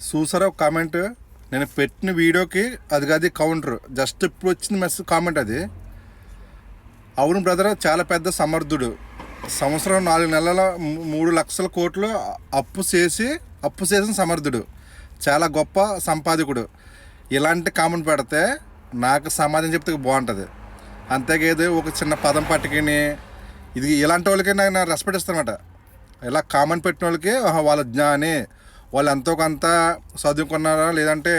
చూసారా ఒక కామెంట్? నేను పెట్టిన వీడియోకి అది కౌంటర్. జస్ట్ ఇప్పుడు వచ్చింది మెసేజ్ కామెంట్ అది. అవును బ్రదర్, చాలా పెద్ద సమర్థుడు. సంవత్సరం 4 నెలల 3 లక్షల కోట్లు అప్పు చేసిన సమర్థుడు, చాలా గొప్ప సంపాదకుడు. ఇలాంటి కామెంట్ పెడితే నాకు సమాధానం చెప్తే బాగుంటుంది. అంతేకాదు ఒక చిన్న పదం పట్టుకుని ఇది ఇలాంటి వాళ్ళకి నేను రెస్పెక్ట్ ఇస్తానమాట. ఇలా కామెంట్ పెట్టిన వాళ్ళకి వాళ్ళ జ్ఞాని, వాళ్ళు ఎంతో కొంత చదువుకున్నారా, లేదంటే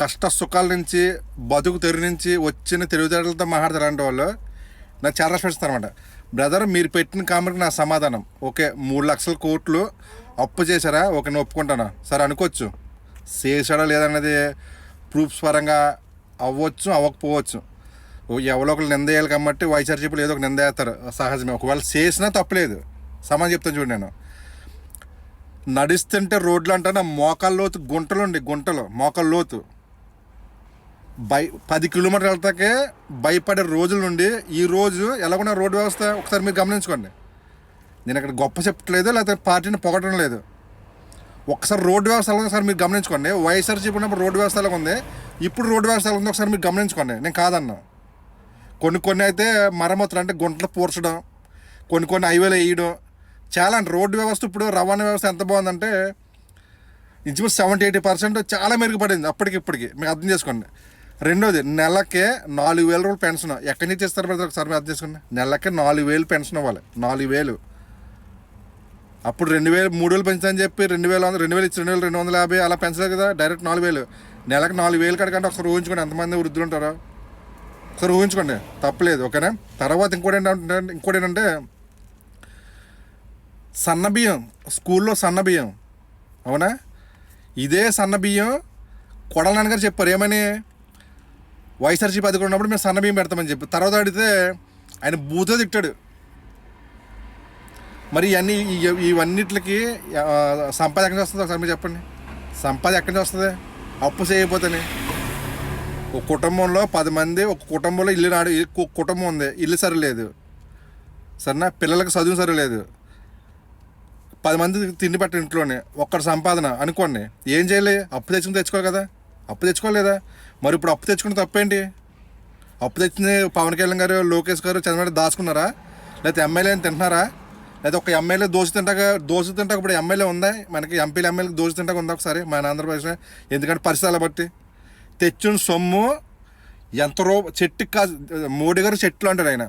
కష్ట సుఖాల నుంచి బతుకు తెరు నుంచి వచ్చిన తెలివితేటలతో మాట్లాడతారు. అలాంటి వాళ్ళు నాకు చాలా రెస్పెక్ట్ ఇస్తారనమాట. బ్రదర్, మీరు పెట్టిన కామెంట్కి నా సమాధానం ఓకే. 3 లక్షల కోట్లు అప్పు చేశారా, ఓకే నేను ఒప్పుకుంటాను సరే అనుకోవచ్చు. చేశాడా లేదన్నది ప్రూఫ్స్ పరంగా అవ్వచ్చు, అవ్వకపోవచ్చు. ఎవరో ఒకరు నింద వేయాలి కాబట్టి వైఎస్ఆర్సీపీలో ఏదో ఒక నింద వేస్తారు, సహజమే. ఒకవేళ చేసినా తప్పలేదు. సమాధానం చెప్తాను చూడండి. నేను నడుస్తుంటే రోడ్లు అంటే నా మోకాళ్ళ లోతు గుంటలు మోకాళ్ళ లోతు 10 కిలోమీటర్లు వెళ్తాకే భయపడే రోజుల నుండి ఈరోజు ఎలాగున్న రోడ్డు వ్యవస్థ ఒకసారి మీరు గమనించుకోండి. నేను ఇక్కడ గొప్ప చెప్పట్లేదు, లేకపోతే పార్టీని పొగటం లేదు. ఒకసారి రోడ్డు వ్యవస్థ ఎలా ఒకసారి మీరు గమనించుకోండి. వైఎస్ఆర్సీపీ ఉన్నప్పుడు రోడ్డు వ్యవస్థ ఎలా ఉంది, ఇప్పుడు రోడ్డు వ్యవస్థ ఎలా ఉంది ఒకసారి మీరు గమనించుకోండి. నేను కాదన్నా. కొన్ని అయితే మరమ్మతులు అంటే గుంటలు పూడ్చడం, కొన్ని హైవేలు వేయడం చాలా అంటే రోడ్డు వ్యవస్థ ఇప్పుడు రవాణా వ్యవస్థ ఎంత బాగుందంటే ఇంచుమించు 70-80% చాలా మెరుగుపడింది అప్పటికిప్పటికి. మీకు అర్థం చేసుకోండి. రెండోది, నెలకే 4,000 రూపాయలు పెన్షన్ ఎక్కడి నుంచి ఇస్తారు బ్రదర్ ఒకసారి మీరు అర్థం చేసుకోండి. నెలకే 4,000 పెన్షన్ ఇవ్వాలి. 4,000. అప్పుడు 2,000 3,000 పెంచుతామని చెప్పి 2,000 ఇచ్చి 2,250 అలా పెంచలేదు కదా. డైరెక్ట్ 4,000. నెలకు 4,000 కడకంటే ఒకసారి ఊహించుకోండి ఎంతమంది వృద్ధులు ఉంటారో. ఒకసారి ఊహించుకోండి, తప్పలేదు. ఓకేనా. తర్వాత ఇంకోటి ఏంటంటే సన్నబియ్యం, స్కూల్లో సన్నబియ్యం. అవునా, ఇదే సన్నబియ్యం కొడాల నాన్నగారు చెప్పారు ఏమని, వైఎస్ఆర్సీపీ అధికారులు ఉన్నప్పుడు మేము సన్నబియ్యం పెడతామని చెప్పి. తర్వాత అడిగితే ఆయన బూతో తిట్టాడు. మరి ఇవన్నిటికి సంపాద ఎక్కడి నుంచి వస్తుంది ఒకసారి మీరు చెప్పండి. సంపాద ఎక్కడి నుంచి వస్తుంది అప్పు చేయకపోతేనే. ఒక కుటుంబంలో 10 మంది, ఒక కుటుంబంలో కుటుంబం ఉంది, ఇల్లు సరిలేదు సరేనా, పిల్లలకు చదువు సరిలేదు, 10 మంది తిండి పెట్ట ఇంట్లోనే, ఒక్కటి సంపాదన అనుకోండి. ఏం చేయాలి? అప్పు తెచ్చుకోవాలి కదా. అప్పు తెచ్చుకోలేదా? మరి ఇప్పుడు అప్పు తెచ్చుకున్న తప్పేంటి? అప్పు తెచ్చింది పవన్ కళ్యాణ్ గారు, లోకేష్ గారు, చంద్రబాబు దాచుకున్నారా? లేకపోతే ఎమ్మెల్యేని తింటున్నారా? లేదా ఒక ఎమ్మెల్యే దోశ తింటాక ఇప్పుడు ఎమ్మెల్యే ఉందా మనకి? ఎమ్మెల్యేకి దోశ తింటాక ఉందా ఒకసారి మన ఆంధ్రప్రదేశ్లో? ఎందుకంటే పరిస్థితులు బట్టి తెచ్చిన సొమ్ము ఎంత చెట్టుకి కాదు. మోడీ గారు చెట్లు అంటారు. ఆయన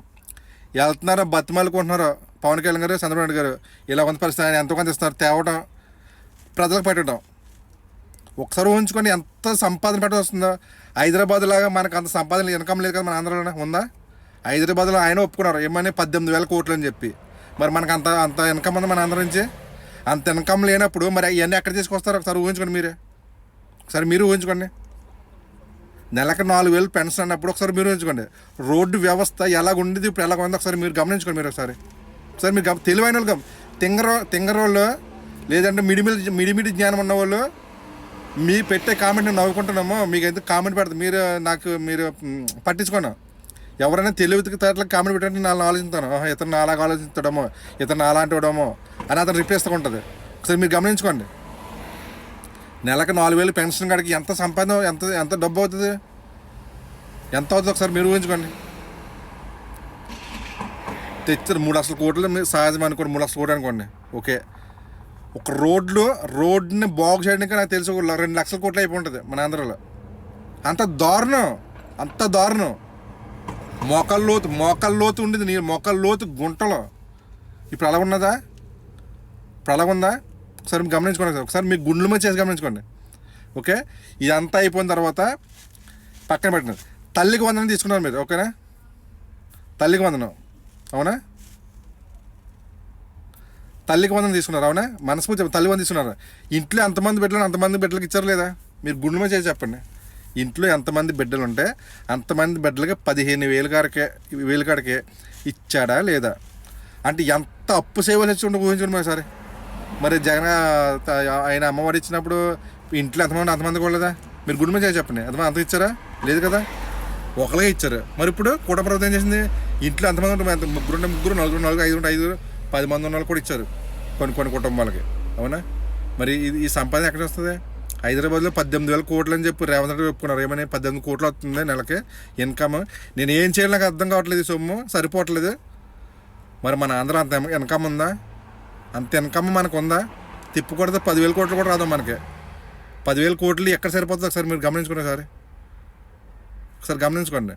వెళ్తున్నారో బతిమాలుకుంటున్నారో పవన్ కళ్యాణ్ గారు, చంద్రబాబు గారు, ఇలా కొంత పరిస్థితి. ఆయన ఎంతో కొంత ఇస్తున్నారు, తేవడం, ప్రజలకు పెట్టడం. ఒకసారి ఊహించుకొని ఎంత సంపాదన పెట్టడం వస్తుందో. హైదరాబాద్ లాగా మనకు అంత సంపాదన ఇన్కమ్ లేదు కదా మన ఆంధ్రలోనే ఉందా? హైదరాబాద్లో ఆయన ఒప్పుకున్నారు ఏమని 18,000 కోట్లు అని చెప్పి. మరి మనకు అంత ఇన్కమ్ ఉంది మన ఆంధ్ర నుంచి. అంత ఇన్కమ్ లేనప్పుడు మరి ఇవన్నీ ఎక్కడ తీసుకొస్తారు ఒకసారి ఊహించుకోండి. మీరు ఊహించుకోండి. నెలకు 4,000 పెన్షన్ అన్నప్పుడు ఒకసారి మీరు ఊహించుకోండి. రోడ్డు వ్యవస్థ ఎలాగ ఉండేది, ఇప్పుడు ఎలాగ ఉంది ఒకసారి మీరు గమనించుకోండి. మీరు ఒకసారి మీరు తెలివైన వాళ్ళు తింగరోళ్ళు, లేదంటే మిడిమిడి జ్ఞానం ఉన్నవాళ్ళు మీ పెట్టే కామెంట్ నవ్వుకుంటున్నామో మీకు ఎందుకు కామెంట్ పెడతారు మీరు పట్టించుకోను. ఎవరైనా తెలివితేటలకు కామెంట్ పెట్టంటే నేను ఆలోచిస్తాను, ఇతను అలాగ ఆలోచిస్తాడమో, ఇతను అలాంటి వాడమో అని అతను రిప్లేస్తూ ఉంటుంది. ఒకసారి మీరు గమనించుకోండి. నెలకు 4,000 పెన్షన్ కాడికి ఎంత సంపాదన, ఎంత డబ్బు అవుతుంది, ఎంత అవుతుంది ఒకసారి మీరు ఊహించుకోండి. తెచ్చారు 3 లక్షల కోట్లు, మీరు సహజం అనుకోండి. 3 లక్షల కోట్లు అనుకోండి, ఓకే. ఒక రోడ్ని బాగు చేయడానికి నాకు తెలిసి 2 లక్షల కోట్లు అయిపోతుంది మన ఆంధ్రాలో. అంత దారుణం. మోకాళ్ళ లోతు ఉండేది నీరు, మోకాళ్ళ లోతు గుంటలో. ఇప్పుడు అలా ఉన్నదా? ఇప్పుడు అలా ఉందా? ఒకసారి మీరు గమనించుకోండి. ఒకసారి మీ గుండెల మీద చేసి గమనించుకోండి. ఓకే. ఇదంతా అయిపోయిన తర్వాత పక్కన పెట్టిన తల్లికి వందనం తీసుకున్నారు మీరు, ఓకేనా? తల్లికి వందనం, అవునా? తల్లికి వందనం తీసుకున్నారు, అవునా? మనస్ఫూర్తి తల్లి వందనం తీసుకున్నారు. ఇంట్లో అంతమంది బిడ్డలకి ఇచ్చారు లేదా? మీరు గుండెల మీద చేసి చెప్పండి. ఇంట్లో ఎంతమంది బిడ్డలు ఉంటే అంతమంది బిడ్డలకి 15,000 కాడికి ఇచ్చాడా లేదా? అంటే ఎంత అప్పు సేవలు వచ్చి ఊహించండి మరి సరే. మరి జగన్ ఆయన అమ్మఒడి ఇచ్చినప్పుడు ఇంట్లో అంతమంది కూడా లేదా? మీరు గుండె మీద చేసి చెప్పండి. అంత ఇచ్చారా? లేదు కదా, ఒకరిగా ఇచ్చారు. మరి ఇప్పుడు కూటమి ప్రభుత్వం ఏం చేసింది? ఇంట్లో ఎంతమంది ఉంటే ముగ్గురు, నలుగురు, 5, 10 మంది ఉన్న వాళ్ళు కూడా ఇచ్చారు కొన్ని కుటుంబాలకి, అవునా? మరి ఈ సంపాదన ఎక్కడ వస్తుంది? హైదరాబాద్లో 18,000 కోట్లు అని చెప్పి రేవంత్ రెడ్డి చెప్పుకున్నారు. ఏమని 18 కోట్లు వస్తుంది నెలకి ఇన్కమ్. నేను ఏం చేయాలి నాకు అర్థం కావట్లేదు. ఈ సొమ్ము సరిపోవట్లేదు. మరి మన ఆంధ్ర అంత ఇన్కమ్ ఉందా? అంత ఇన్కమ్ మనకు ఉందా? తిప్పుకొడితే 10,000 కోట్లు కూడా రాదు మనకి. 10,000 కోట్లు ఎక్కడ సరిపోతుంది ఒకసారి మీరు గమనించుకోండి. ఒకసారి గమనించుకోండి.